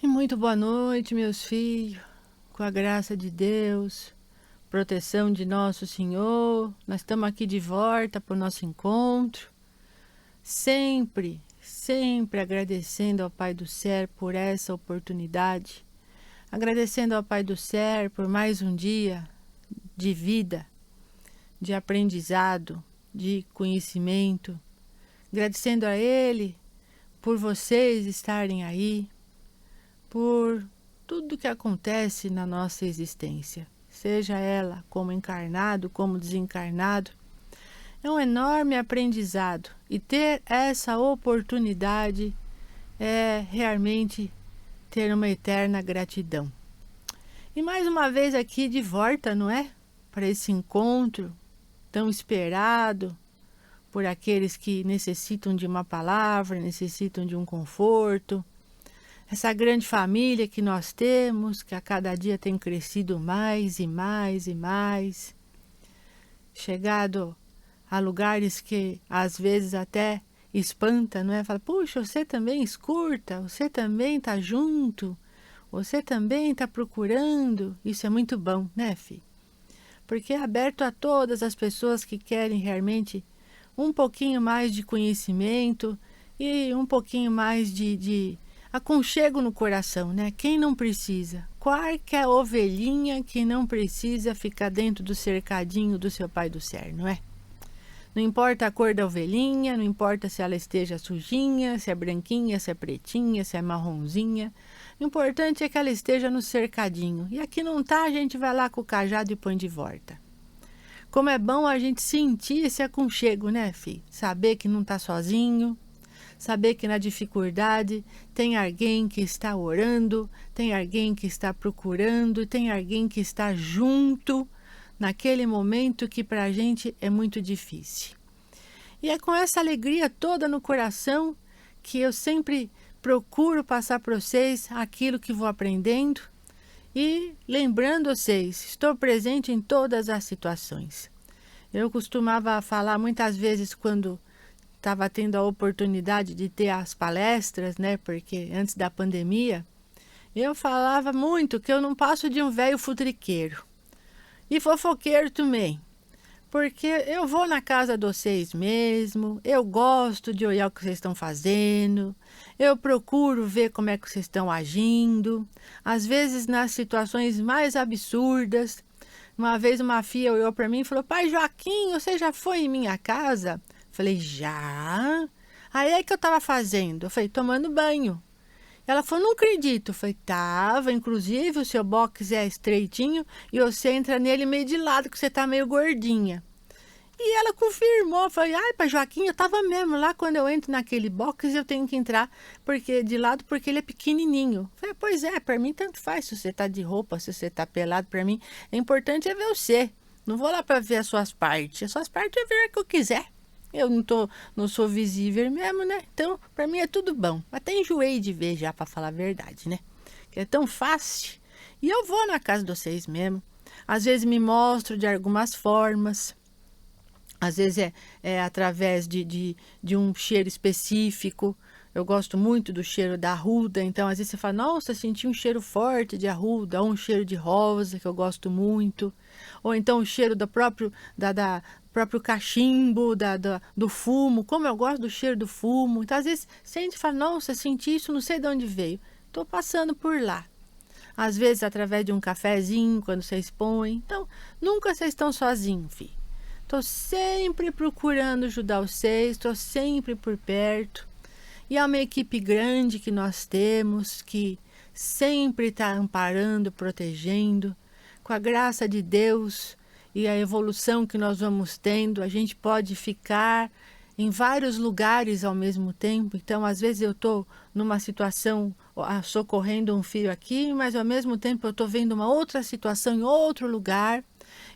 E muito boa noite, meus filhos. Com a graça de Deus, proteção de nosso Senhor, nós estamos aqui de volta para o nosso encontro. Sempre agradecendo ao Pai do Céu por essa oportunidade. Agradecendo ao Pai do Céu por mais um dia de vida, de aprendizado, de conhecimento. Agradecendo a Ele por vocês estarem aí, por tudo que acontece na nossa existência, seja ela como encarnado, como desencarnado. É um enorme aprendizado e ter essa oportunidade é realmente ter uma eterna gratidão. E mais uma vez aqui de volta, não é? Para esse encontro tão esperado por aqueles que necessitam de uma palavra, necessitam de um conforto. Essa grande família que nós temos, que a cada dia tem crescido mais e mais e mais, chegado a lugares que às vezes até espanta, não é? Fala, puxa, você também escuta, você também está junto, você também está procurando. Isso é muito bom, né, filho? Porque é aberto a todas as pessoas que querem realmente um pouquinho mais de conhecimento e um pouquinho mais de aconchego no coração, né? Quem não precisa? Qualquer ovelhinha que não precisa ficar dentro do cercadinho do seu Pai do Céu, não é? Não importa a cor da ovelhinha, não importa se ela esteja sujinha, se é branquinha, se é pretinha, se é marronzinha. O importante é que ela esteja no cercadinho. E aqui não tá, a gente vai lá com o cajado e põe de volta. Como é bom a gente sentir esse aconchego, né, filho? Saber que não tá sozinho. Saber que na dificuldade tem alguém que está orando, tem alguém que está procurando, tem alguém que está junto naquele momento que para a gente é muito difícil. E é com essa alegria toda no coração que eu sempre procuro passar para vocês aquilo que vou aprendendo e lembrando vocês, estou presente em todas as situações. Eu costumava falar muitas vezes quando estava tendo a oportunidade de ter as palestras, né? Porque antes da pandemia, eu falava muito que eu não passo de um velho futriqueiro. E fofoqueiro também. Porque eu vou na casa de vocês mesmo, eu gosto de olhar o que vocês estão fazendo, eu procuro ver como é que vocês estão agindo, às vezes nas situações mais absurdas. Uma vez uma filha olhou para mim e falou, pai Joaquim, você já foi em minha casa? Falei, já? Aí é que eu estava fazendo? Eu falei, tomando banho. Ela falou, não acredito. Eu falei, tava, inclusive o seu box é estreitinho e você entra nele meio de lado, que você tá meio gordinha. E ela confirmou, falei, ai, pai Joaquim, eu tava mesmo lá, quando eu entro naquele box eu tenho que entrar de lado porque ele é pequenininho. Eu falei, pois é, para mim tanto faz se você tá de roupa, se você tá pelado, para mim é importante é ver você. Não vou lá para ver as suas partes, as suas partes eu ver o que eu quiser. Eu não sou visível mesmo, né? Então, para mim é tudo bom. Até enjoei de ver já, para falar a verdade, né? Que é tão fácil. E eu vou na casa de vocês mesmo. Às vezes me mostro de algumas formas. Às vezes é através de um cheiro específico. Eu gosto muito do cheiro da arruda. Então, às vezes você fala, nossa, senti um cheiro forte de arruda. Ou um cheiro de rosa, que eu gosto muito. Ou então o cheiro do próprio cachimbo, do fumo. Como eu gosto do cheiro do fumo. Então, às vezes, sente e fala, nossa, senti isso, não sei de onde veio. Estou passando por lá. Às vezes, através de um cafezinho, quando vocês põem. Então, nunca vocês estão sozinhos, filho. Estou sempre procurando ajudar vocês, estou sempre por perto. E é uma equipe grande que nós temos, que sempre está amparando, protegendo. Com a graça de Deus e a evolução que nós vamos tendo, a gente pode ficar em vários lugares ao mesmo tempo. Então, às vezes eu estou numa situação socorrendo um filho aqui, mas ao mesmo tempo eu estou vendo uma outra situação em outro lugar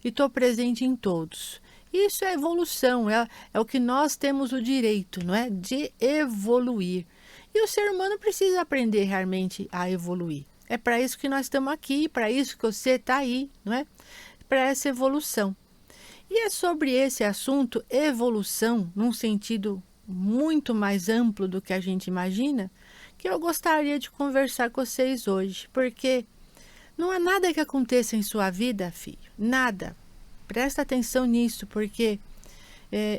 e estou presente em todos. Isso é evolução, é o que nós temos o direito, não é? De evoluir. E o ser humano precisa aprender realmente a evoluir. É para isso que nós estamos aqui, para isso que você está aí, não é? Para essa evolução. E é sobre esse assunto, evolução, num sentido muito mais amplo do que a gente imagina, que eu gostaria de conversar com vocês hoje, porque não há nada que aconteça em sua vida, filho, nada. Presta atenção nisso, porque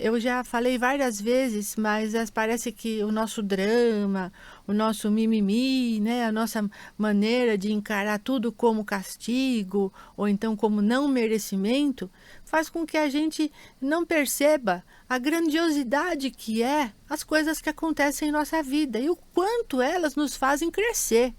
eu já falei várias vezes, mas parece que o nosso drama, o nosso mimimi, né, a nossa maneira de encarar tudo como castigo, ou então como não merecimento, faz com que a gente não perceba a grandiosidade que é as coisas que acontecem em nossa vida e o quanto elas nos fazem crescer.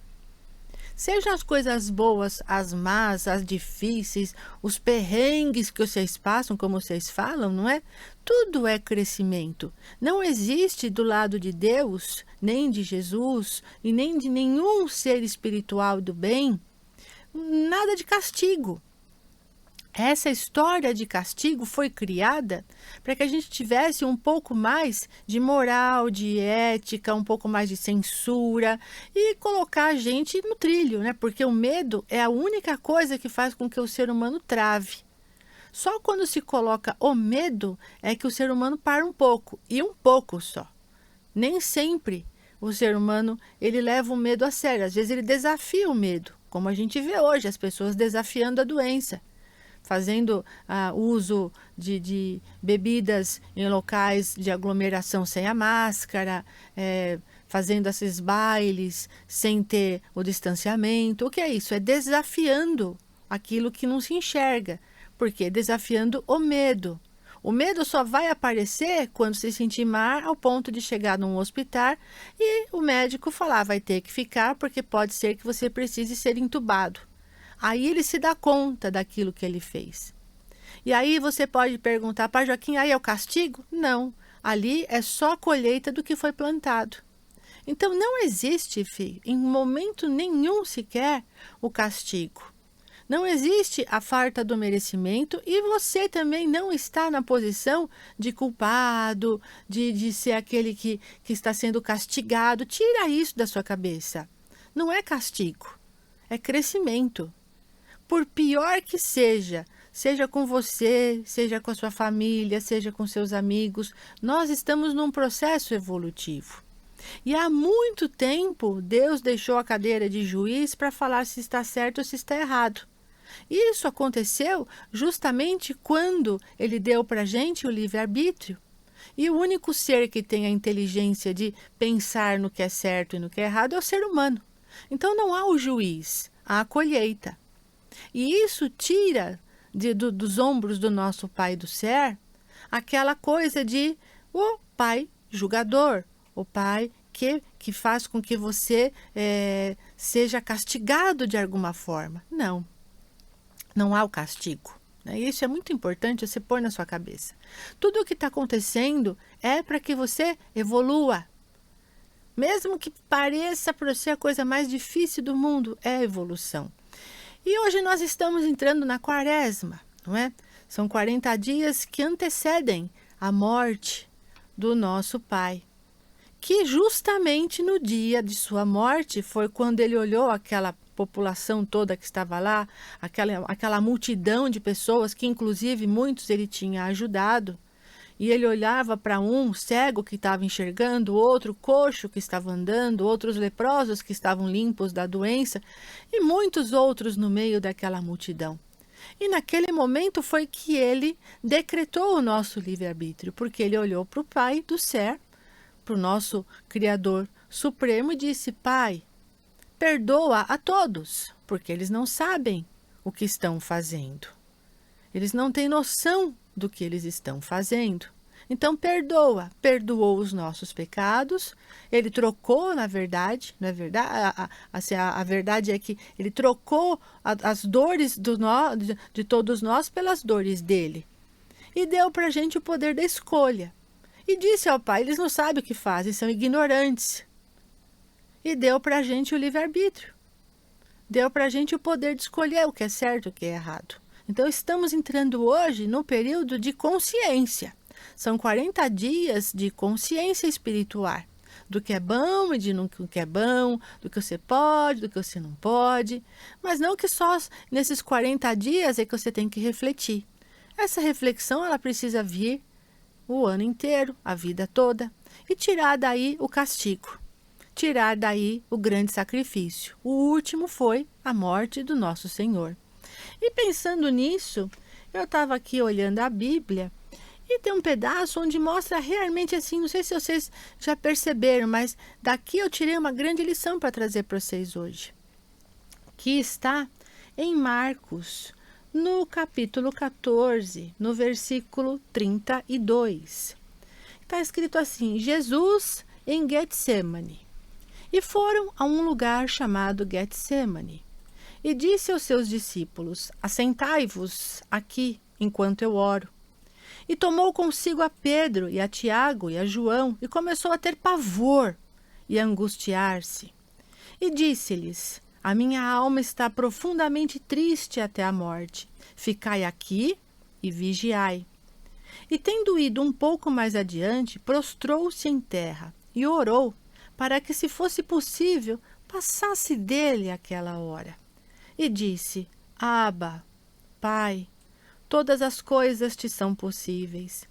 Sejam as coisas boas, as más, as difíceis, os perrengues que vocês passam, como vocês falam, não é? Tudo é crescimento. Não existe do lado de Deus, nem de Jesus e nem de nenhum ser espiritual do bem, nada de castigo. Essa história de castigo foi criada para que a gente tivesse um pouco mais de moral, de ética, um pouco mais de censura e colocar a gente no trilho, né? Porque o medo é a única coisa que faz com que o ser humano trave. Só quando se coloca o medo é que o ser humano para um pouco, e um pouco só. Nem sempre o ser humano ele leva o medo a sério, às vezes ele desafia o medo, como a gente vê hoje, as pessoas desafiando a doença. Fazendo uso de bebidas em locais de aglomeração sem a máscara, fazendo esses bailes sem ter o distanciamento. O que é isso? É desafiando aquilo que não se enxerga, porque desafiando o medo. O medo só vai aparecer quando se sentir mal ao ponto de chegar num hospital e o médico falar, vai ter que ficar porque pode ser que você precise ser entubado. Aí ele se dá conta daquilo que ele fez. E aí você pode perguntar, Pai Joaquim, aí é o castigo? Não, ali é só a colheita do que foi plantado. Então não existe, filho, em momento nenhum sequer o castigo. Não existe a falta do merecimento e você também não está na posição de culpado, de ser aquele que está sendo castigado. Tira isso da sua cabeça. Não é castigo, é crescimento. Por pior que seja com você, seja com a sua família, seja com seus amigos, nós estamos num processo evolutivo. E há muito tempo Deus deixou a cadeira de juiz para falar se está certo ou se está errado. Isso aconteceu justamente quando ele deu para a gente o livre-arbítrio. E o único ser que tem a inteligência de pensar no que é certo e no que é errado é o ser humano. Então não há o juiz, há a colheita. E isso tira dos ombros do nosso Pai do Céu aquela coisa de o Pai julgador, o Pai que faz com que você seja castigado de alguma forma. Não há o castigo. Né? Isso é muito importante você pôr na sua cabeça. Tudo o que está acontecendo é para que você evolua. Mesmo que pareça para você a coisa mais difícil do mundo, é a evolução. E hoje nós estamos entrando na quaresma, não é? São 40 dias que antecedem a morte do nosso Pai. Que justamente no dia de sua morte foi quando ele olhou aquela população toda que estava lá, aquela multidão de pessoas que inclusive muitos ele tinha ajudado. E ele olhava para um cego que estava enxergando, outro coxo que estava andando, outros leprosos que estavam limpos da doença e muitos outros no meio daquela multidão. E naquele momento foi que ele decretou o nosso livre-arbítrio, porque ele olhou para o Pai do Céu, para o nosso Criador Supremo e disse, Pai, perdoa a todos, porque eles não sabem o que estão fazendo. Eles não têm noção do que eles estão fazendo. Então perdoou os nossos pecados, ele trocou, na verdade, não é verdade? A verdade é que ele trocou as dores de todos nós pelas dores dele. E deu para a gente o poder da escolha. E disse ao Pai, eles não sabem o que fazem, são ignorantes. E deu para a gente o livre-arbítrio. Deu para a gente o poder de escolher o que é certo e o que é errado. Então, estamos entrando hoje no período de consciência. São 40 dias de consciência espiritual. Do que é bom e do que é bom, do que você pode, do que você não pode. Mas não que só nesses 40 dias é que você tem que refletir. Essa reflexão, ela precisa vir o ano inteiro, a vida toda. E tirar daí o castigo. tirar daí o grande sacrifício. O último foi a morte do nosso Senhor. E pensando nisso, eu estava aqui olhando a Bíblia e tem um pedaço onde mostra realmente assim, não sei se vocês já perceberam, mas daqui eu tirei uma grande lição para trazer para vocês hoje, que está em Marcos, no capítulo 14, no versículo 32. Está escrito assim: Jesus em Getsemane. E foram a um lugar chamado Getsemane. E disse aos seus discípulos: assentai-vos aqui enquanto eu oro. E tomou consigo a Pedro e a Tiago e a João e começou a ter pavor e a angustiar-se. E disse-lhes: a minha alma está profundamente triste até a morte. Ficai aqui e vigiai. E tendo ido um pouco mais adiante, prostrou-se em terra e orou para que, se fosse possível, passasse dele aquela hora. E disse: Abba, Pai, todas as coisas te são possíveis.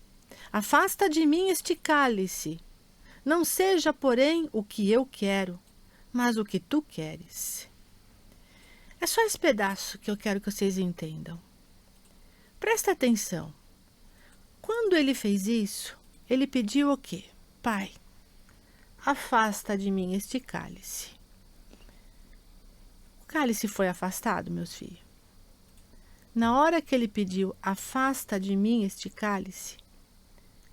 Afasta de mim este cálice. Não seja, porém, o que eu quero, mas o que tu queres. É só esse pedaço que eu quero que vocês entendam. Presta atenção. Quando ele fez isso, ele pediu o quê? Pai, afasta de mim este cálice. O cálice foi afastado, meus filhos. Na hora que ele pediu, afasta de mim este cálice,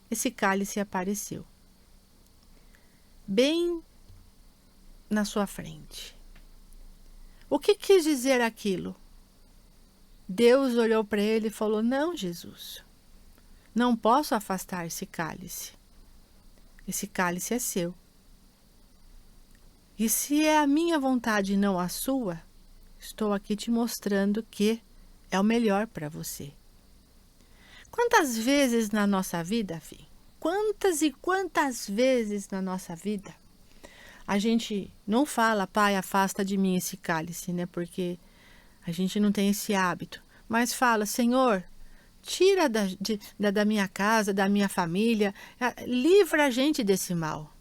esse cálice apareceu. Bem na sua frente. O que quis dizer aquilo? Deus olhou para ele e falou: não, Jesus, não posso afastar esse cálice. Esse cálice é seu. E se é a minha vontade e não a sua, estou aqui te mostrando que é o melhor para você. Quantas vezes na nossa vida, filho? Quantas e quantas vezes na nossa vida a gente não fala: pai, afasta de mim esse cálice, né? Porque a gente não tem esse hábito. Mas fala: Senhor, tira da minha casa, da minha família, livra a gente desse mal.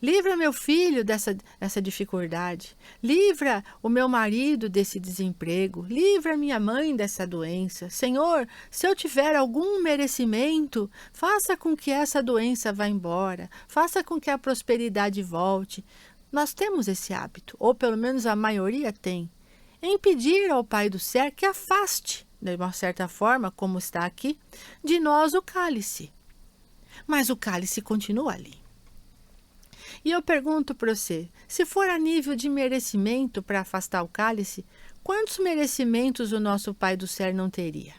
Livra meu filho dessa dificuldade. Livra o meu marido desse desemprego. Livra minha mãe dessa doença. Senhor, se eu tiver algum merecimento, faça com que essa doença vá embora. Faça com que a prosperidade volte. Nós temos esse hábito, ou pelo menos a maioria tem, em pedir ao Pai do céu que afaste, de uma certa forma, como está aqui, de nós o cálice. Mas o cálice continua ali. E eu pergunto para você, se for a nível de merecimento para afastar o cálice, quantos merecimentos o nosso Pai do céu não teria?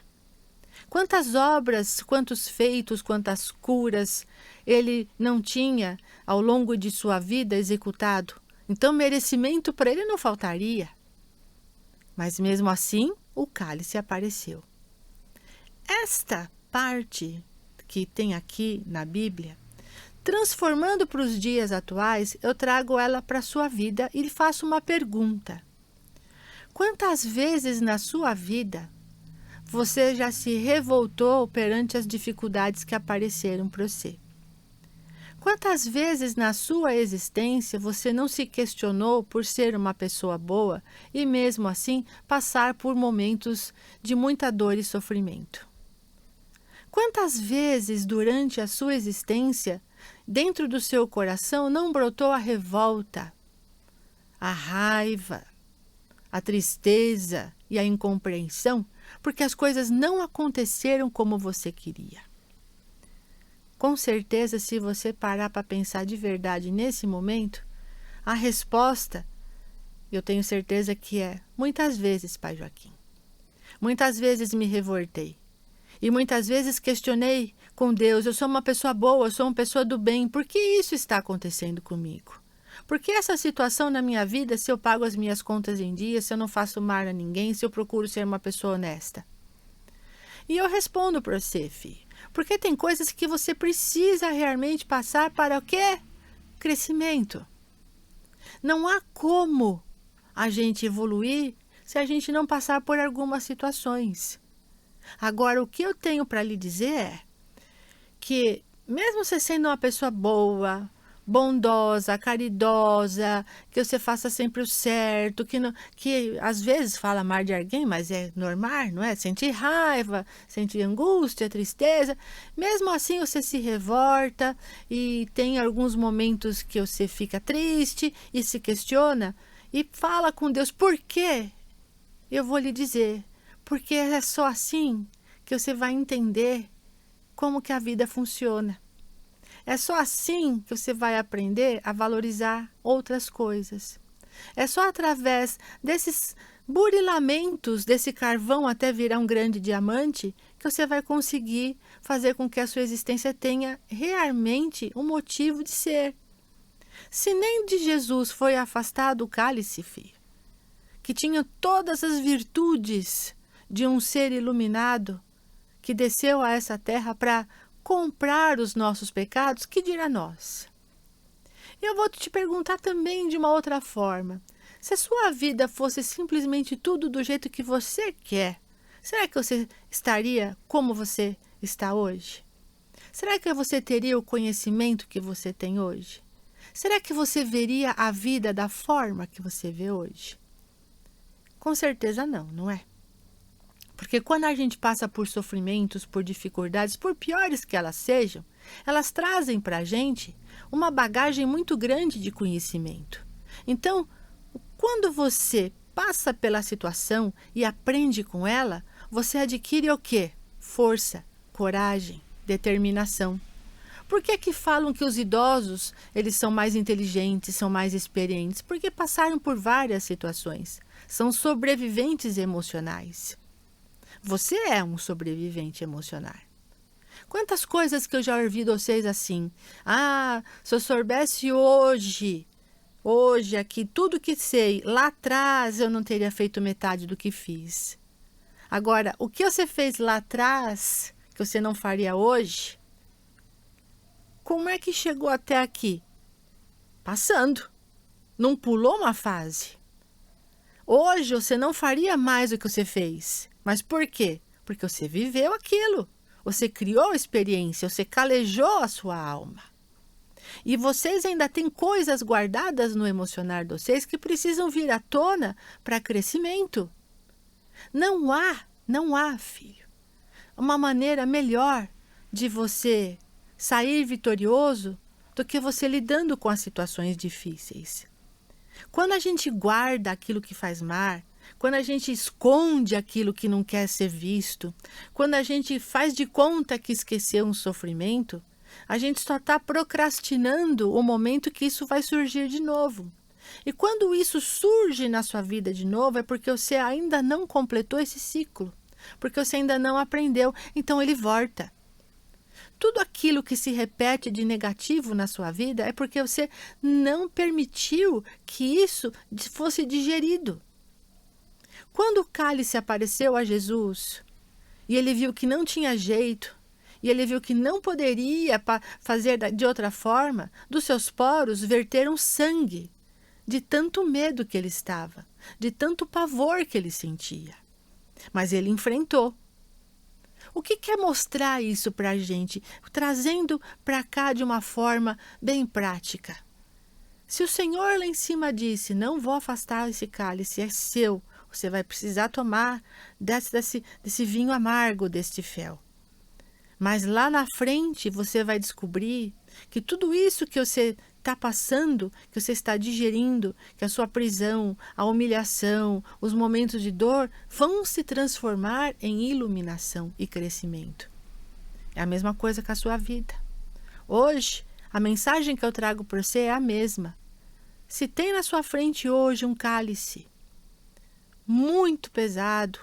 Quantas obras, quantos feitos, quantas curas ele não tinha ao longo de sua vida executado? Então merecimento para ele não faltaria. Mas mesmo assim, o cálice apareceu. Esta parte que tem aqui na Bíblia, transformando para os dias atuais, eu trago ela para a sua vida e lhe faço uma pergunta. Quantas vezes na sua vida você já se revoltou perante as dificuldades que apareceram para você? Quantas vezes na sua existência você não se questionou por ser uma pessoa boa e mesmo assim passar por momentos de muita dor e sofrimento? Quantas vezes durante a sua existência, dentro do seu coração, não brotou a revolta, a raiva, a tristeza e a incompreensão, porque as coisas não aconteceram como você queria? Com certeza, se você parar para pensar de verdade nesse momento, a resposta, eu tenho certeza que é: muitas vezes, Pai Joaquim. Muitas vezes me revoltei. E muitas vezes questionei com Deus: eu sou uma pessoa boa, eu sou uma pessoa do bem, por que isso está acontecendo comigo? Por que essa situação na minha vida, se eu pago as minhas contas em dia, se eu não faço mal a ninguém, se eu procuro ser uma pessoa honesta? E eu respondo para você, filho, porque tem coisas que você precisa realmente passar para o quê? Crescimento. Não há como a gente evoluir se a gente não passar por algumas situações. Agora, o que eu tenho para lhe dizer é que, mesmo você sendo uma pessoa boa, bondosa, caridosa, que você faça sempre o certo, que às vezes fala mal de alguém, mas é normal, não é? Sentir raiva, sentir angústia, tristeza. Mesmo assim você se revolta e tem alguns momentos que você fica triste e se questiona e fala com Deus, por quê? Eu vou lhe dizer, porque é só assim que você vai entender como que a vida funciona. É só assim que você vai aprender a valorizar outras coisas. É só através desses burilamentos desse carvão até virar um grande diamante que você vai conseguir fazer com que a sua existência tenha realmente um motivo de ser. Se nem de Jesus foi afastado o cálice, filho, que tinha todas as virtudes de um ser iluminado que desceu a essa terra para comprar os nossos pecados, que dirá nós? Eu vou te perguntar também de uma outra forma. Se a sua vida fosse simplesmente tudo do jeito que você quer, será que você estaria como você está hoje? Será que você teria o conhecimento que você tem hoje? Será que você veria a vida da forma que você vê hoje? Com certeza não, não é? Porque quando a gente passa por sofrimentos, por dificuldades, por piores que elas sejam, elas trazem para a gente uma bagagem muito grande de conhecimento. Então, quando você passa pela situação e aprende com ela, você adquire o quê? Força, coragem, determinação. Por que que falam que os idosos eles são mais inteligentes, são mais experientes? Porque passaram por várias situações. São sobreviventes emocionais. Você é um sobrevivente emocional. Quantas coisas que eu já ouvi de vocês assim. Ah, se eu soubesse hoje aqui, tudo que sei, lá atrás eu não teria feito metade do que fiz. Agora, o que você fez lá atrás, que você não faria hoje, como é que chegou até aqui? Passando. Não pulou uma fase. Hoje você não faria mais do que você fez. Mas por quê? Porque você viveu aquilo. Você criou a experiência, você calejou a sua alma. E vocês ainda têm coisas guardadas no emocionar de vocês que precisam vir à tona para crescimento. Não há, filho, uma maneira melhor de você sair vitorioso do que você lidando com as situações difíceis. Quando a gente guarda aquilo que faz mal, quando a gente esconde aquilo que não quer ser visto, quando a gente faz de conta que esqueceu um sofrimento, a gente só está procrastinando o momento que isso vai surgir de novo. E quando isso surge na sua vida de novo, é porque você ainda não completou esse ciclo, porque você ainda não aprendeu, então ele volta. Tudo aquilo que se repete de negativo na sua vida é porque você não permitiu que isso fosse digerido. Quando o cálice apareceu a Jesus e ele viu que não tinha jeito, e ele viu que não poderia fazer de outra forma, dos seus poros verteram sangue, de tanto medo que ele estava, de tanto pavor que ele sentia. Mas ele enfrentou. O que quer mostrar isso para a gente? Trazendo para cá de uma forma bem prática. Se o Senhor lá em cima disse, não vou afastar esse cálice, é seu, você vai precisar tomar desse vinho amargo, deste fel. Mas lá na frente você vai descobrir que tudo isso que você está passando, que você está digerindo, que a sua prisão, a humilhação, os momentos de dor vão se transformar em iluminação e crescimento. É a mesma coisa com a sua vida. Hoje, a mensagem que eu trago para você é a mesma. Se tem na sua frente hoje um cálice muito pesado,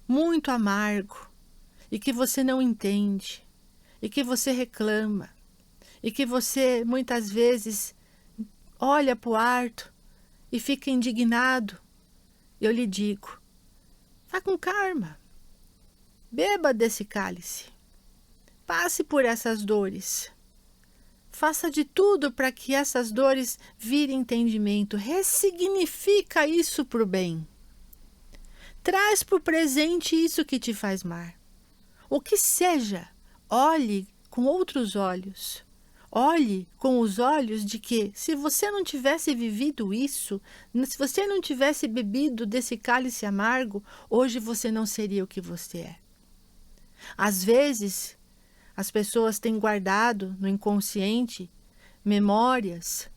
muito amargo, e que você não entende, e que você reclama, e que você muitas vezes olha para o arto e fica indignado, eu lhe digo, vá com calma, beba desse cálice, passe por essas dores, faça de tudo para que essas dores virem entendimento, ressignifica isso para o bem, traz para o presente isso que te faz mal. O que seja, olhe com outros olhos. Olhe com os olhos de que, se você não tivesse vivido isso, se você não tivesse bebido desse cálice amargo, hoje você não seria o que você é. Às vezes, as pessoas têm guardado no inconsciente memórias,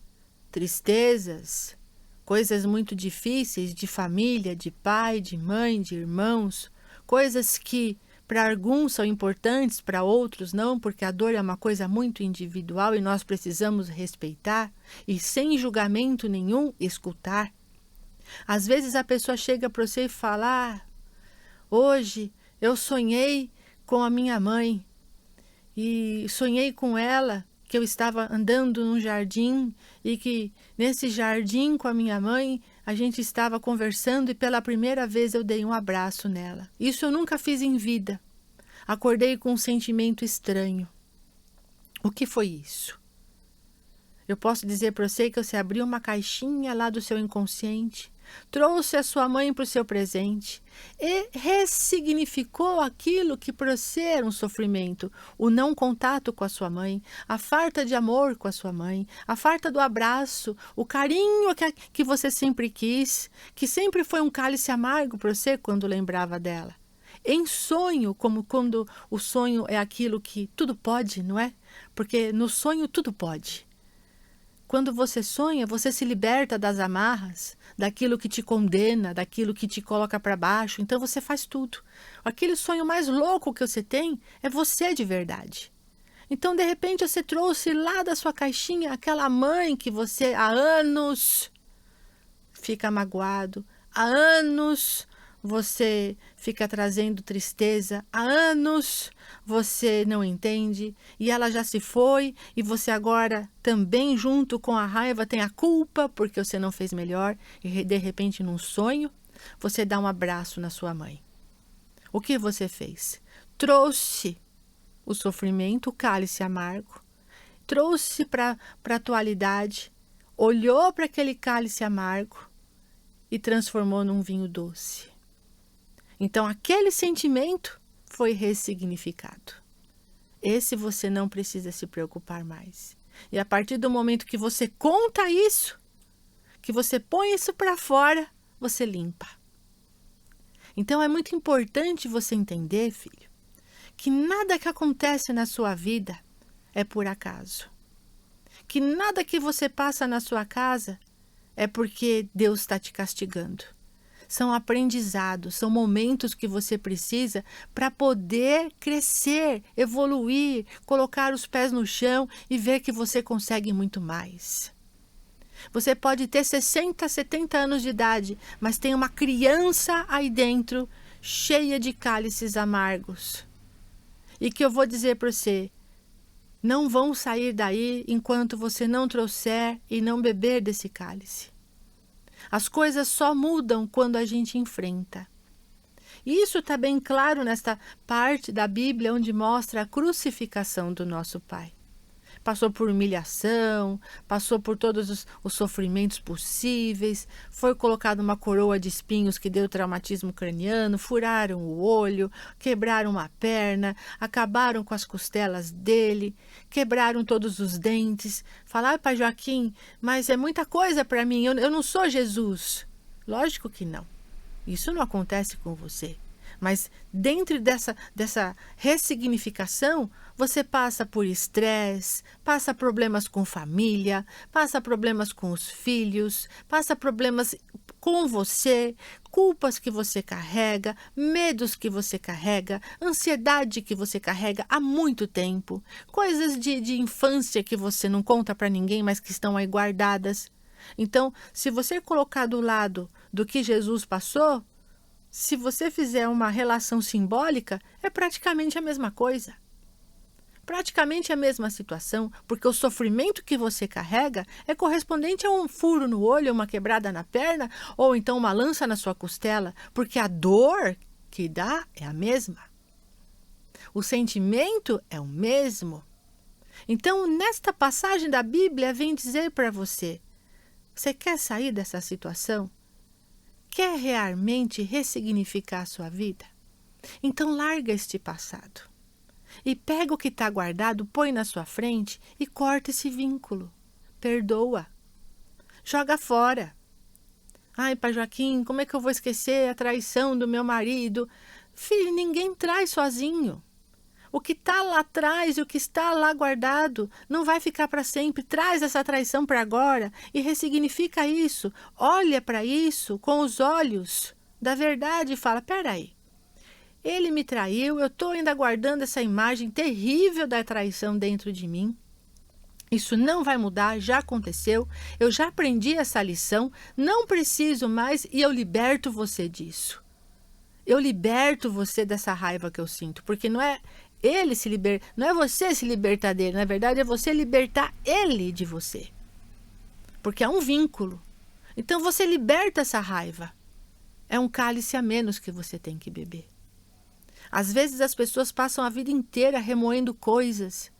tristezas, coisas muito difíceis de família, de pai, de mãe, de irmãos, coisas que para alguns são importantes, para outros não, porque a dor é uma coisa muito individual e nós precisamos respeitar e, sem julgamento nenhum, escutar. Às vezes a pessoa chega para você e fala: hoje eu sonhei com a minha mãe e sonhei com ela que eu estava andando num jardim e que nesse jardim com a minha mãe a gente estava conversando e pela primeira vez eu dei um abraço nela. Isso eu nunca fiz em vida. Acordei com um sentimento estranho. O que foi isso? Eu posso dizer para você que você abriu uma caixinha lá do seu inconsciente, trouxe a sua mãe para o seu presente e ressignificou aquilo que para você era um sofrimento, o não contato com a sua mãe, a falta de amor com a sua mãe, a falta do abraço, o carinho que você sempre quis, que sempre foi um cálice amargo para você quando lembrava dela. Em sonho, como quando o sonho é aquilo que tudo pode, não é? Porque no sonho tudo pode. Quando você sonha, você se liberta das amarras, daquilo que te condena, daquilo que te coloca para baixo. Então você faz tudo. Aquele sonho mais louco que você tem é você de verdade. Então, de repente, você trouxe lá da sua caixinha aquela mãe que você há anos fica magoado, há anos você fica trazendo tristeza, há anos você não entende e ela já se foi e você agora também junto com a raiva tem a culpa porque você não fez melhor e de repente num sonho você dá um abraço na sua mãe. O que você fez? Trouxe o sofrimento, o cálice amargo, trouxe para a atualidade, olhou para aquele cálice amargo e transformou num vinho doce. Então, aquele sentimento foi ressignificado. Esse você não precisa se preocupar mais. E a partir do momento que você conta isso, que você põe isso para fora, você limpa. Então, é muito importante você entender, filho, que nada que acontece na sua vida é por acaso. Que nada que você passa na sua casa é porque Deus está te castigando. São aprendizados, são momentos que você precisa para poder crescer, evoluir, colocar os pés no chão e ver que você consegue muito mais. Você pode ter 60, 70 anos de idade, mas tem uma criança aí dentro, cheia de cálices amargos. E que eu vou dizer para você, não vão sair daí enquanto você não trouxer e não beber desse cálice. As coisas só mudam quando a gente enfrenta. E isso está bem claro nesta parte da Bíblia onde mostra a crucificação do nosso Pai. Passou por humilhação, passou por todos os sofrimentos possíveis, foi colocada uma coroa de espinhos que deu traumatismo craniano, furaram o olho, quebraram uma perna, acabaram com as costelas dele, quebraram todos os dentes. Falaram: pai Joaquim, mas é muita coisa para mim, eu não sou Jesus. Lógico que não, isso não acontece com você. Mas dentro dessa ressignificação, você passa por estresse, passa problemas com família, passa problemas com os filhos, passa problemas com você, culpas que você carrega, medos que você carrega, ansiedade que você carrega há muito tempo, coisas de infância que você não conta para ninguém, mas que estão aí guardadas. Então, se você colocar do lado do que Jesus passou, se você fizer uma relação simbólica, é praticamente a mesma coisa. Praticamente a mesma situação, porque o sofrimento que você carrega é correspondente a um furo no olho, uma quebrada na perna, ou então uma lança na sua costela, porque a dor que dá é a mesma. O sentimento é o mesmo. Então, nesta passagem da Bíblia, vem dizer para você: você quer sair dessa situação? Quer realmente ressignificar a sua vida? Então larga este passado. e pega o que está guardado, põe na sua frente e corta esse vínculo. Perdoa. Joga fora. Ai, pai Joaquim, como é que eu vou esquecer a traição do meu marido? Filho, ninguém trai sozinho. O que está lá atrás e o que está lá guardado não vai ficar para sempre. Traz essa traição para agora e ressignifica isso. Olha para isso com os olhos da verdade e fala, peraí, ele me traiu, eu estou ainda guardando essa imagem terrível da traição dentro de mim. Isso não vai mudar, já aconteceu, eu já aprendi essa lição, não preciso mais e eu liberto você disso. Eu liberto você dessa raiva que eu sinto, porque não é ele se não é você se libertar dele, na verdade é você libertar ele de você. Porque é um vínculo. Então você liberta essa raiva. É um cálice a menos que você tem que beber. Às vezes as pessoas passam a vida inteira remoendo coisas,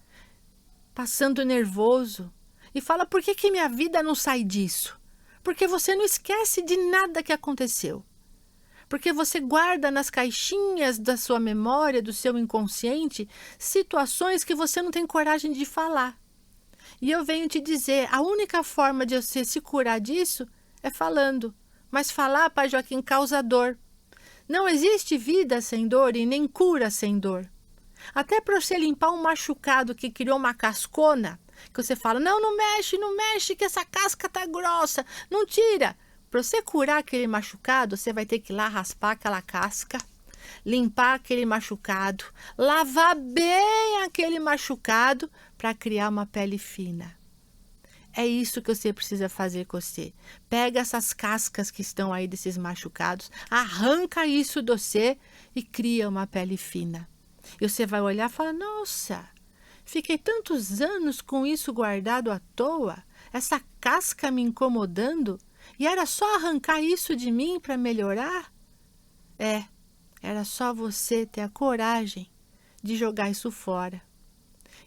passando nervoso, e fala, por que minha vida não sai disso? Porque você não esquece de nada que aconteceu. Porque você guarda nas caixinhas da sua memória, do seu inconsciente, situações que você não tem coragem de falar. E eu venho te dizer, a única forma de você se curar disso é falando. Mas falar, pai Joaquim, causa dor. Não existe vida sem dor e nem cura sem dor. Até para você limpar um machucado que criou uma cascona, que você fala, não mexe, que essa casca tá grossa, não tira. Para você curar aquele machucado, você vai ter que ir lá raspar aquela casca, limpar aquele machucado, lavar bem aquele machucado para criar uma pele fina. É isso que você precisa fazer com você. Pega essas cascas que estão aí desses machucados, arranca isso de você e cria uma pele fina. E você vai olhar e falar, nossa, fiquei tantos anos com isso guardado à toa, essa casca me incomodando, e era só arrancar isso de mim para melhorar? Era só você ter a coragem de jogar isso fora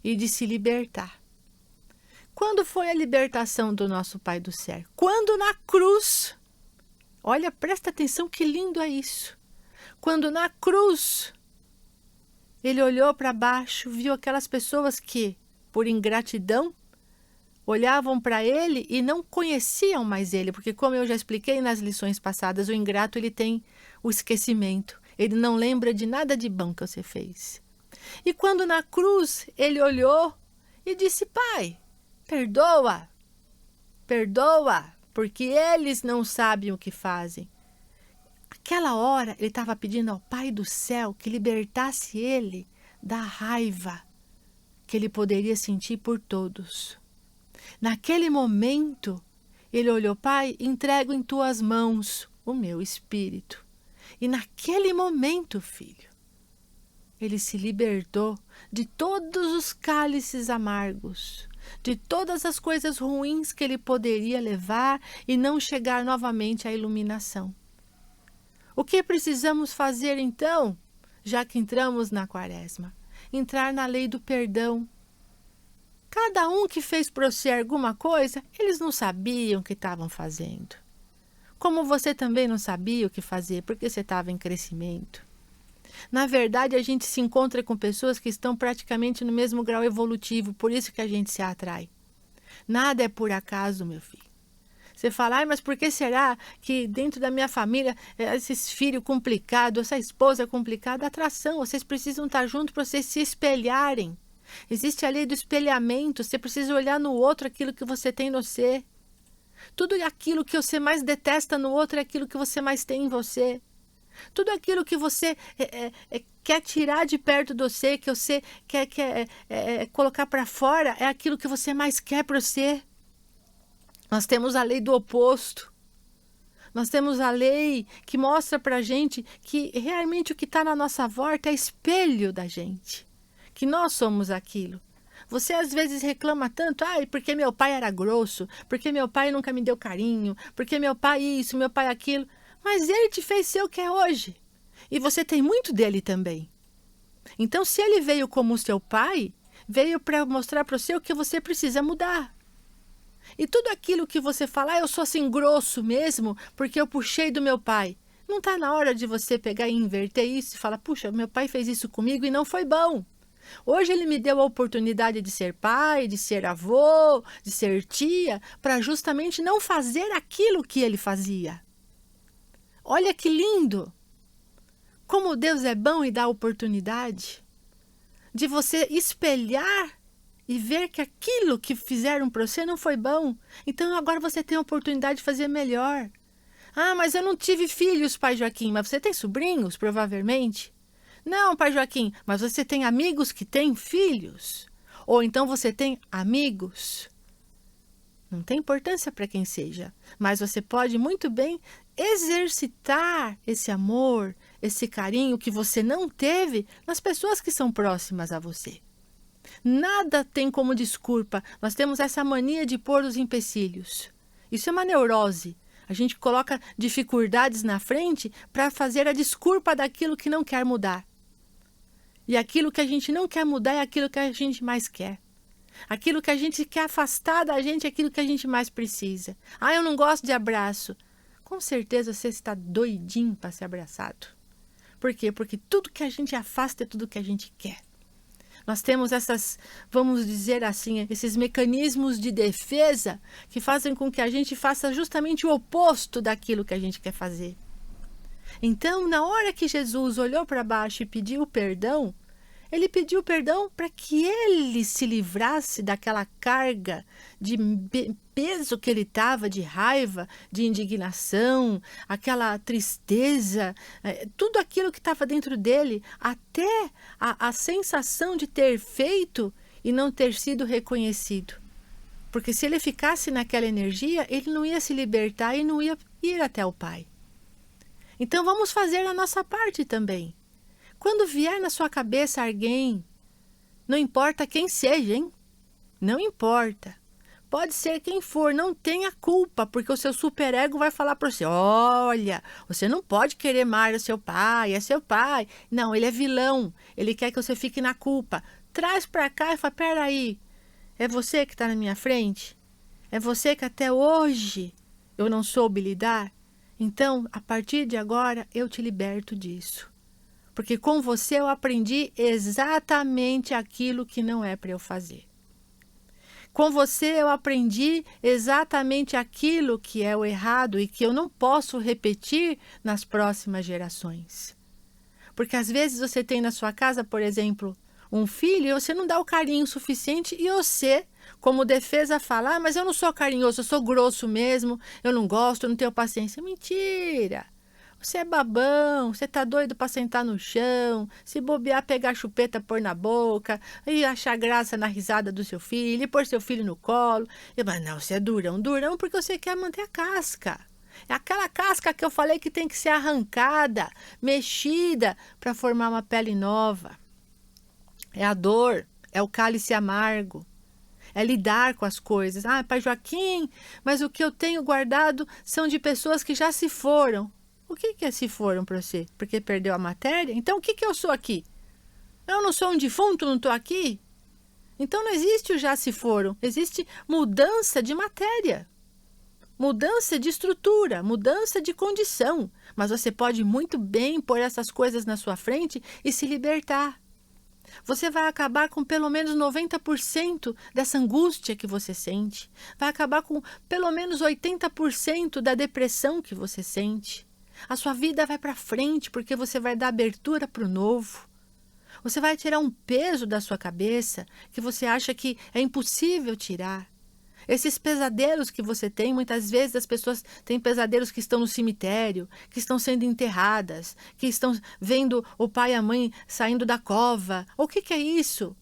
e de se libertar. Quando foi a libertação do nosso Pai do Céu? Quando na cruz. Olha, presta atenção que lindo é isso. Quando na cruz, ele olhou para baixo, viu aquelas pessoas que, por ingratidão, olhavam para ele e não conheciam mais ele, porque como eu já expliquei nas lições passadas, o ingrato ele tem o esquecimento, ele não lembra de nada de bom que você fez. E quando na cruz ele olhou e disse, Pai, perdoa, porque eles não sabem o que fazem. Aquela hora ele estava pedindo ao Pai do Céu que libertasse ele da raiva que ele poderia sentir por todos. Naquele momento, ele olhou, Pai, entrego em tuas mãos o meu espírito. E naquele momento, filho, ele se libertou de todos os cálices amargos, de todas as coisas ruins que ele poderia levar e não chegar novamente à iluminação. O que precisamos fazer então, já que entramos na quaresma? Entrar na lei do perdão. Cada um que fez para você alguma coisa, eles não sabiam o que estavam fazendo. Como você também não sabia o que fazer, porque você estava em crescimento. Na verdade, a gente se encontra com pessoas que estão praticamente no mesmo grau evolutivo, por isso que a gente se atrai. Nada é por acaso, meu filho. Você fala, mas por que será que dentro da minha família, esses filhos complicados, essa esposa complicada, atração, vocês precisam estar juntos para vocês se espelharem. Existe a lei do espelhamento, você precisa olhar no outro aquilo que você tem no você. Tudo aquilo que você mais detesta no outro é aquilo que você mais tem em você. Tudo aquilo que você quer tirar de perto de você, que você quer colocar para fora, é aquilo que você mais quer para você. Nós temos a lei do oposto. Nós temos a lei que mostra para a gente que realmente o que está na nossa volta é espelho da gente. Que nós somos aquilo. Você às vezes reclama tanto, porque meu pai era grosso, porque meu pai nunca me deu carinho, porque meu pai isso, meu pai aquilo. Mas ele te fez ser o que é hoje. E você tem muito dele também. Então, se ele veio como seu pai, veio para mostrar para você o que você precisa mudar. E tudo aquilo que você fala, eu sou assim grosso mesmo, porque eu puxei do meu pai. Não está na hora de você pegar e inverter isso e falar, puxa, meu pai fez isso comigo e não foi bom. Hoje Ele me deu a oportunidade de ser pai, de ser avô, de ser tia, para justamente não fazer aquilo que Ele fazia. Olha que lindo! Como Deus é bom e dá oportunidade de você espelhar e ver que aquilo que fizeram para você não foi bom. Então agora você tem a oportunidade de fazer melhor. Ah, mas eu não tive filhos, pai Joaquim. Mas você tem sobrinhos, provavelmente? Não, pai Joaquim, mas você tem amigos que têm filhos? Ou então você tem amigos? Não tem importância para quem seja, mas você pode muito bem exercitar esse amor, esse carinho que você não teve nas pessoas que são próximas a você. Nada tem como desculpa. Nós temos essa mania de pôr os empecilhos. Isso é uma neurose. A gente coloca dificuldades na frente para fazer a desculpa daquilo que não quer mudar. E aquilo que a gente não quer mudar é aquilo que a gente mais quer. Aquilo que a gente quer afastar da gente é aquilo que a gente mais precisa. Ah, eu não gosto de abraço. Com certeza você está doidinho para ser abraçado. Por quê? Porque tudo que a gente afasta é tudo que a gente quer. Nós temos essas, vamos dizer assim, esses mecanismos de defesa que fazem com que a gente faça justamente o oposto daquilo que a gente quer fazer. Então, na hora que Jesus olhou para baixo e pediu perdão, ele pediu perdão para que ele se livrasse daquela carga de peso que ele estava, de raiva, de indignação, aquela tristeza, tudo aquilo que estava dentro dele, até a sensação de ter feito e não ter sido reconhecido. Porque se ele ficasse naquela energia, ele não ia se libertar e não ia ir até o Pai. Então vamos fazer a nossa parte também. Quando vier na sua cabeça alguém, não importa quem seja, hein? Não importa. Pode ser quem for, não tenha culpa, porque o seu superego vai falar para você, olha, você não pode querer mais o seu pai, é seu pai. Não, ele é vilão, ele quer que você fique na culpa. Traz para cá e fala, peraí, é você que está na minha frente? É você que até hoje eu não soube lidar? Então, a partir de agora, eu te liberto disso. Porque com você eu aprendi exatamente aquilo que não é para eu fazer. Com você eu aprendi exatamente aquilo que é o errado e que eu não posso repetir nas próximas gerações. Porque às vezes você tem na sua casa, por exemplo, um filho e você não dá o carinho suficiente e você, como defesa, fala, mas eu não sou carinhoso, eu sou grosso mesmo, eu não gosto, eu não tenho paciência. Mentira! Você é babão, você tá doido para sentar no chão, se bobear, pegar a chupeta, pôr na boca, e achar graça na risada do seu filho, e pôr seu filho no colo. Mas não, você é durão, durão porque você quer manter a casca. É aquela casca que eu falei que tem que ser arrancada, mexida, para formar uma pele nova. É a dor, é o cálice amargo. É lidar com as coisas. Ah, pai Joaquim, mas o que eu tenho guardado são de pessoas que já se foram. O que é se foram para você? Porque perdeu a matéria? Então o que eu sou aqui? Eu não sou um defunto, não estou aqui? Então não existe o já se foram. Existe mudança de matéria. Mudança de estrutura, mudança de condição. Mas você pode muito bem pôr essas coisas na sua frente e se libertar. Você vai acabar com pelo menos 90% dessa angústia que você sente. Vai acabar com pelo menos 80% da depressão que você sente. A sua vida vai para frente porque você vai dar abertura para o novo. Você vai tirar um peso da sua cabeça que você acha que é impossível tirar. Esses pesadelos que você tem, muitas vezes as pessoas têm pesadelos que estão no cemitério, que estão sendo enterradas, que estão vendo o pai e a mãe saindo da cova. O que é isso?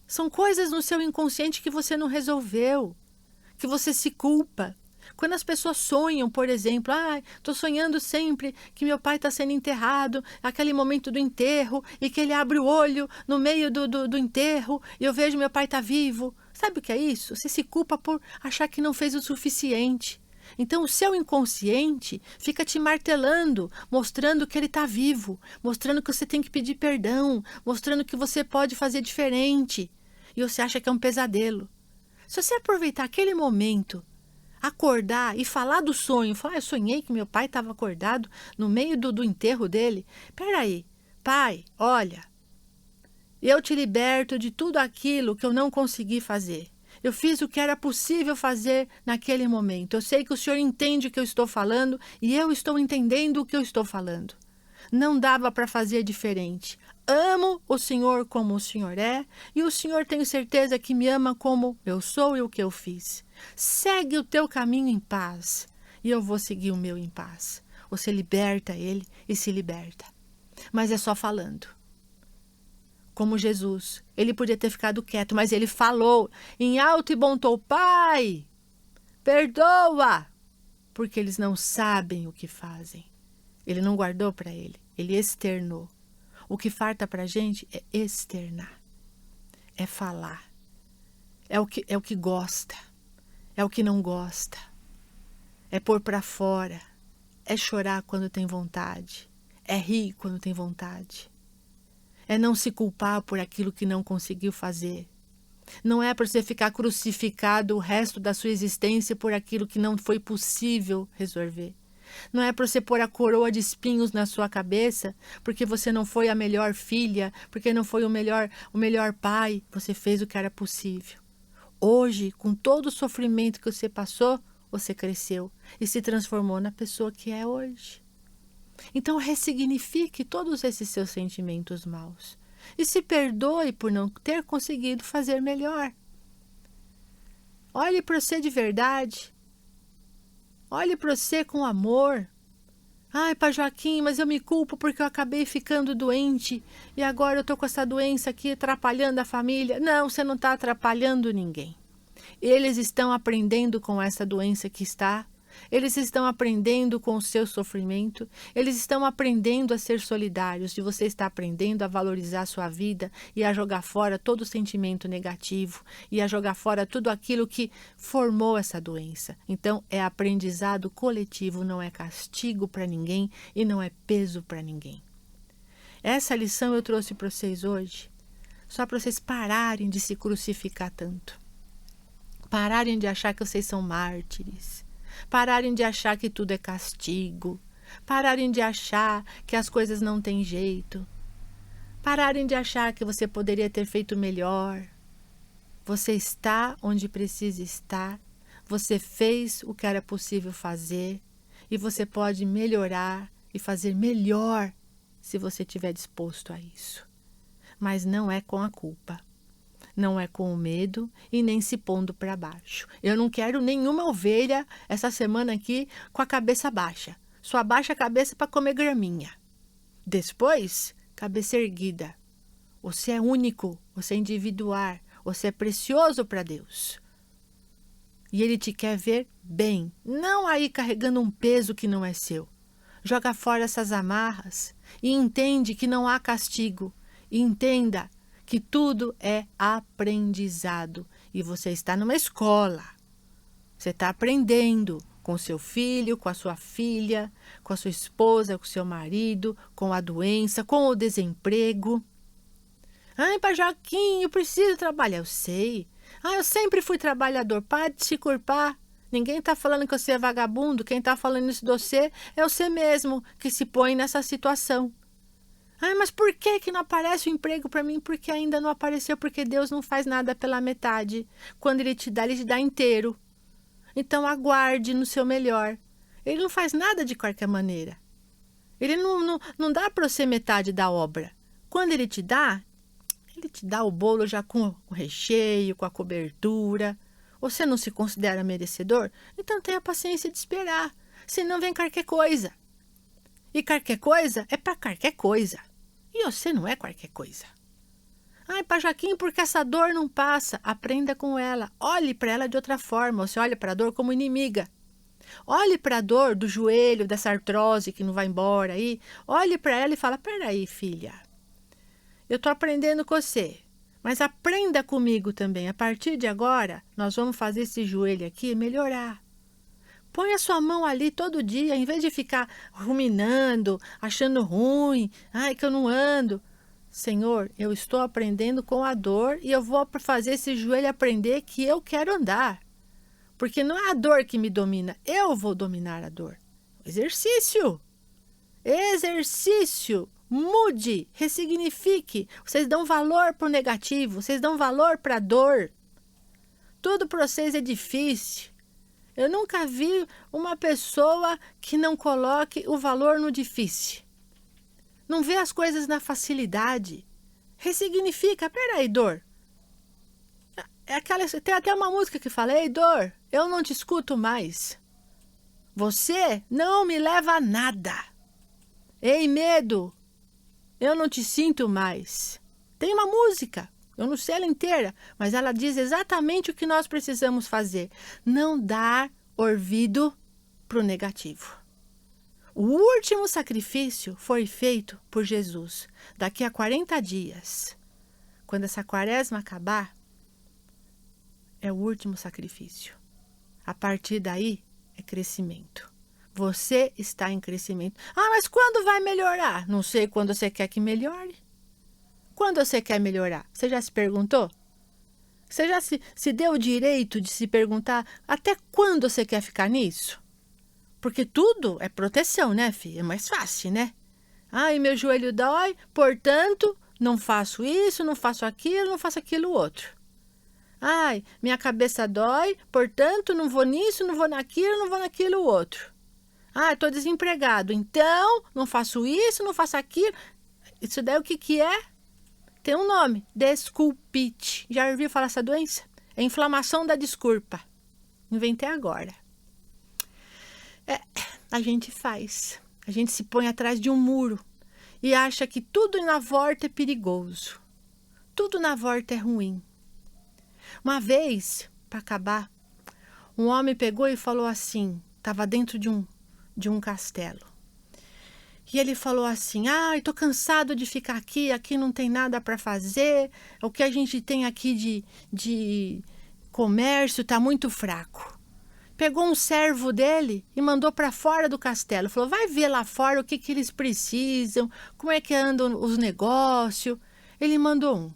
São coisas no seu inconsciente que você não resolveu, que você se culpa. Quando as pessoas sonham, por exemplo, estou sonhando sempre que meu pai está sendo enterrado, aquele momento do enterro, e que ele abre o olho no meio do enterro, e eu vejo meu pai está vivo. Sabe o que é isso? Você se culpa por achar que não fez o suficiente. Então o seu inconsciente fica te martelando, mostrando que ele está vivo, mostrando que você tem que pedir perdão, mostrando que você pode fazer diferente. E você acha que é um pesadelo. Se você aproveitar aquele momento, acordar e falar do sonho, falar, eu sonhei que meu pai estava acordado no meio do enterro dele. Peraí, pai, olha, Eu te liberto de tudo aquilo que eu não consegui fazer. Eu fiz o que era possível fazer naquele momento. Eu sei que o Senhor entende o que eu estou falando e eu estou entendendo o que eu estou falando. Não dava para fazer diferente. Amo o Senhor como o Senhor é e o Senhor tenho certeza que me ama como eu sou e o que eu fiz. Segue o teu caminho em paz e eu vou seguir o meu em paz. Você liberta ele e se liberta. Mas é só falando. Como Jesus, ele podia ter ficado quieto, mas ele falou em alto e bom tom: Pai, perdoa, porque eles não sabem o que fazem. Ele não guardou para ele, ele externou. O que falta para a gente é externar, é falar, é o que gosta, é o que não gosta, é pôr para fora, é chorar quando tem vontade, é rir quando tem vontade. É não se culpar por aquilo que não conseguiu fazer. Não é para você ficar crucificado o resto da sua existência por aquilo que não foi possível resolver. Não é para você pôr a coroa de espinhos na sua cabeça porque você não foi a melhor filha, porque não foi o melhor pai. Você fez o que era possível. Hoje, com todo o sofrimento que você passou, você cresceu e se transformou na pessoa que é hoje. Então ressignifique todos esses seus sentimentos maus e se perdoe por não ter conseguido fazer melhor. Olhe para você de verdade. Olhe para você com amor. Ai, Pai Joaquim, mas eu me culpo porque eu acabei ficando doente e agora eu estou com essa doença aqui atrapalhando a família. Não, você não está atrapalhando ninguém. Eles estão aprendendo com essa doença que está. Eles estão aprendendo com o seu sofrimento, eles estão aprendendo a ser solidários e você está aprendendo a valorizar a sua vida e a jogar fora todo o sentimento negativo e a jogar fora tudo aquilo que formou essa doença. Então é aprendizado coletivo, não é castigo para ninguém e não é peso para ninguém. Essa lição eu trouxe para vocês hoje, só para vocês pararem de se crucificar tanto, pararem de achar que vocês são mártires. Pararem de achar que tudo é castigo. Pararem de achar que as coisas não têm jeito. Pararem de achar que você poderia ter feito melhor. Você está onde precisa estar. Você fez o que era possível fazer. E você pode melhorar e fazer melhor se você estiver disposto a isso. Mas não é com a culpa. Não é com o medo e nem se pondo para baixo. Eu não quero nenhuma ovelha essa semana aqui com a cabeça baixa. Só abaixa a cabeça para comer graminha. Depois, cabeça erguida. Você é único, você é individual, você é precioso para Deus. E Ele te quer ver bem, não aí carregando um peso que não é seu. Joga fora essas amarras e entende que não há castigo. E entenda que tudo é aprendizado e você está numa escola. Você está aprendendo com seu filho, com a sua filha, com a sua esposa, com o seu marido, com a doença, com o desemprego. Ai, Pai Joaquim, eu preciso trabalhar. Eu sei. Eu sempre fui trabalhador. Pare de se culpar. Ninguém está falando que você é vagabundo. Quem está falando isso de você é você mesmo que se põe nessa situação. Mas por que não aparece o emprego para mim? Porque ainda não apareceu, porque Deus não faz nada pela metade. Quando Ele te dá inteiro. Então aguarde no seu melhor. Ele não faz nada de qualquer maneira. Ele não dá para você metade da obra. Quando Ele te dá o bolo já com o recheio, com a cobertura. Você não se considera merecedor? Então tenha paciência de esperar. Senão vem qualquer coisa. E qualquer coisa é para qualquer coisa. E você não é qualquer coisa. Pai Joaquim, porque essa dor não passa. Aprenda com ela. Olhe para ela de outra forma. Você olha para a dor como inimiga. Olhe para a dor do joelho, dessa artrose que não vai embora aí. Olhe para ela e fala: peraí, filha. Eu estou aprendendo com você. Mas aprenda comigo também. A partir de agora, nós vamos fazer esse joelho aqui melhorar. Põe a sua mão ali todo dia, em vez de ficar ruminando, achando ruim. Que eu não ando. Senhor, eu estou aprendendo com a dor e eu vou fazer esse joelho aprender que eu quero andar. Porque não é a dor que me domina, eu vou dominar a dor. Exercício. Exercício. Mude, ressignifique. Vocês dão valor para o negativo, vocês dão valor para a dor. Tudo para vocês é difícil. Eu nunca vi uma pessoa que não coloque o valor no difícil. Não vê as coisas na facilidade. Ressignifica. Peraí, dor. Tem até uma música que fala: ei, dor, eu não te escuto mais. Você não me leva a nada. Ei, medo, eu não te sinto mais. Tem uma música, eu não sei ela inteira, mas ela diz exatamente o que nós precisamos fazer. Não dar ouvido para o negativo. O último sacrifício foi feito por Jesus. Daqui a 40 dias, quando essa quaresma acabar, é o último sacrifício. A partir daí, é crescimento. Você está em crescimento. Ah, mas quando vai melhorar? Não sei quando você quer que melhore. Quando você quer melhorar? Você já se perguntou? Você já se deu o direito de se perguntar até quando você quer ficar nisso? Porque tudo é proteção, né, filha? É mais fácil, né? Ai, meu joelho dói, portanto, não faço isso, não faço aquilo outro. Ai, minha cabeça dói, portanto, não vou nisso, não vou naquilo outro. Ah, estou desempregado, então não faço isso, não faço aquilo. Isso daí o que é? Tem um nome, desculpite. Já ouviu falar essa doença? É inflamação da desculpa. Inventei agora. A gente faz. A gente se põe atrás de um muro e acha que tudo na volta é perigoso. Tudo na volta é ruim. Uma vez, para acabar, um homem pegou e falou assim, estava dentro de um castelo. E ele falou assim: ai, estou cansado de ficar aqui não tem nada para fazer, o que a gente tem aqui de comércio está muito fraco. Pegou um servo dele e mandou para fora do castelo. Falou: vai ver lá fora o que eles precisam, como é que andam os negócios. Ele mandou um.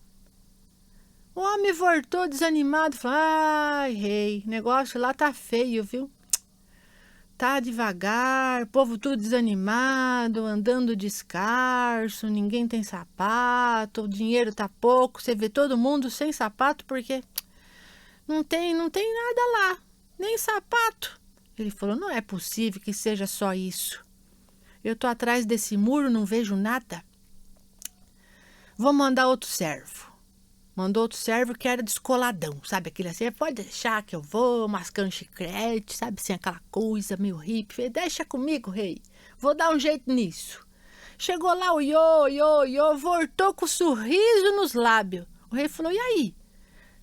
O homem voltou desanimado, falou: ai, rei, o negócio lá tá feio, viu? Tá devagar, o povo tudo desanimado, andando descalço, ninguém tem sapato, o dinheiro tá pouco, você vê todo mundo sem sapato porque não tem nada lá, nem sapato. Ele falou: não é possível que seja só isso. Eu tô atrás desse muro, não vejo nada. Vou mandar outro servo. Mandou outro servo que era descoladão, sabe? Aquele assim: pode deixar que eu vou, mascando chiclete, sabe? Assim, aquela coisa meio hippie. Falei: deixa comigo, rei. Vou dar um jeito nisso. Chegou lá o ioiô, voltou com um sorriso nos lábios. O rei falou: e aí?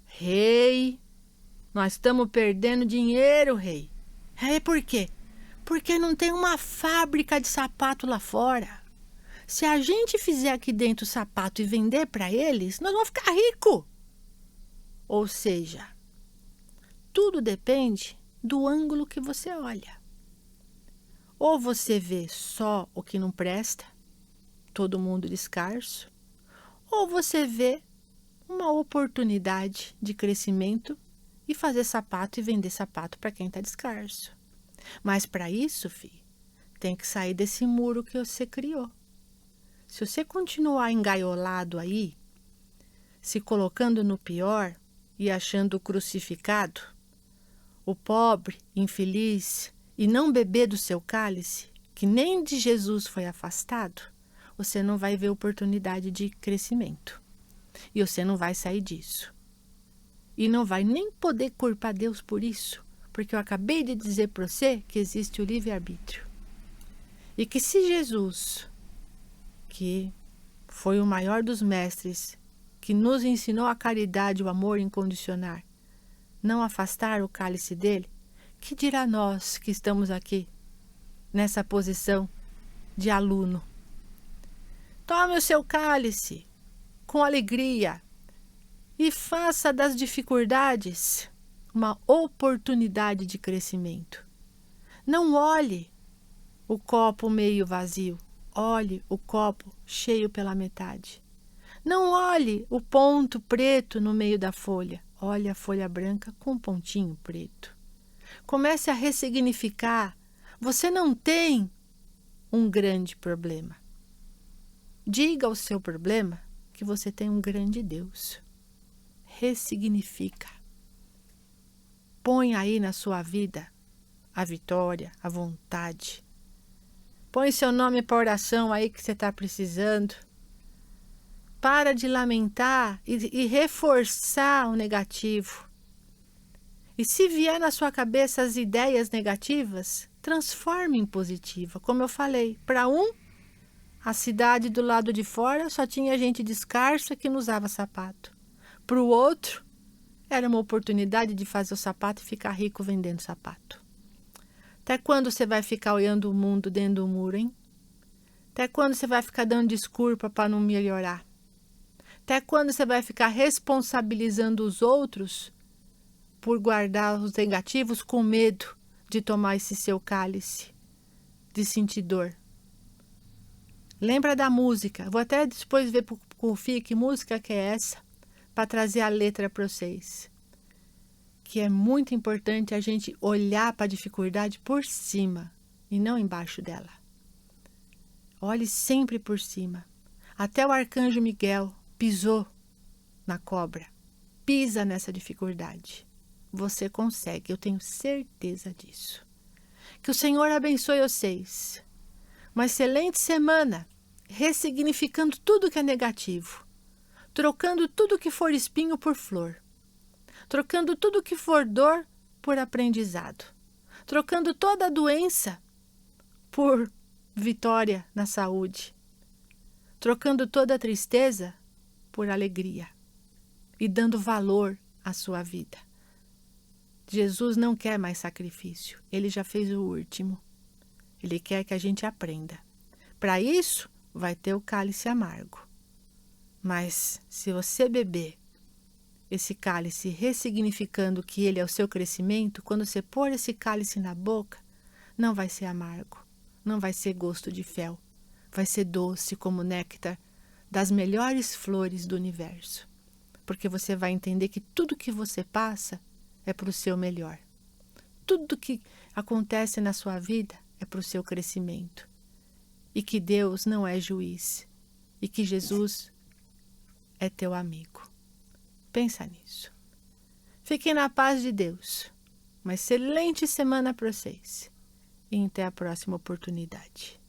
Rei, nós estamos perdendo dinheiro, rei. É, por quê? Porque não tem uma fábrica de sapato lá fora. Se a gente fizer aqui dentro o sapato e vender para eles, nós vamos ficar ricos. Ou seja, tudo depende do ângulo que você olha. Ou você vê só o que não presta, todo mundo descalço, ou você vê uma oportunidade de crescimento e fazer sapato e vender sapato para quem está descalço. Mas para isso, filho, tem que sair desse muro que você criou. Se você continuar engaiolado aí, se colocando no pior e achando crucificado, o pobre, infeliz, e não beber do seu cálice, que nem de Jesus foi afastado, você não vai ver oportunidade de crescimento. E você não vai sair disso. E não vai nem poder culpar Deus por isso, porque eu acabei de dizer para você que existe o livre-arbítrio. E que se Jesus, que foi o maior dos mestres, que nos ensinou a caridade e o amor incondicional, não afastar o cálice dele, que dirá nós que estamos aqui, nessa posição de aluno? Tome o seu cálice com alegria e faça das dificuldades uma oportunidade de crescimento. Não olhe o copo meio vazio. Olhe o copo cheio pela metade. Não olhe o ponto preto no meio da folha. Olhe a folha branca com um pontinho preto. Comece a ressignificar. Você não tem um grande problema. Diga ao seu problema que você tem um grande Deus. Ressignifica. Põe aí na sua vida a vitória, a vontade. Põe seu nome para oração aí que você está precisando. Para de lamentar e reforçar o negativo. E se vier na sua cabeça as ideias negativas, transforme em positiva. Como eu falei, para a cidade do lado de fora só tinha gente descalça que não usava sapato. Para o outro, era uma oportunidade de fazer o sapato e ficar rico vendendo sapato. Até quando você vai ficar olhando o mundo dentro do muro, hein? Até quando você vai ficar dando desculpa para não melhorar? Até quando você vai ficar responsabilizando os outros por guardar os negativos com medo de tomar esse seu cálice, de sentir dor? Lembra da música. Vou até depois ver com o Fih que música que é essa, para trazer a letra para vocês. Que é muito importante a gente olhar para a dificuldade por cima e não embaixo dela. Olhe sempre por cima. Até o arcanjo Miguel pisou na cobra. Pisa nessa dificuldade. Você consegue, eu tenho certeza disso. Que o Senhor abençoe vocês. Uma excelente semana, ressignificando tudo que é negativo, trocando tudo que for espinho por flor, trocando tudo que for dor por aprendizado, trocando toda a doença por vitória na saúde, trocando toda a tristeza por alegria e dando valor à sua vida. Jesus não quer mais sacrifício, ele já fez o último. Ele quer que a gente aprenda. Para isso, vai ter o cálice amargo. Mas se você beber esse cálice ressignificando que ele é o seu crescimento, quando você pôr esse cálice na boca, não vai ser amargo, não vai ser gosto de fel, vai ser doce como néctar das melhores flores do universo. Porque você vai entender que tudo que você passa é para o seu melhor. Tudo que acontece na sua vida é para o seu crescimento. E que Deus não é juiz. E que Jesus é teu amigo. Pensa nisso. Fiquem na paz de Deus. Uma excelente semana para vocês. E até a próxima oportunidade.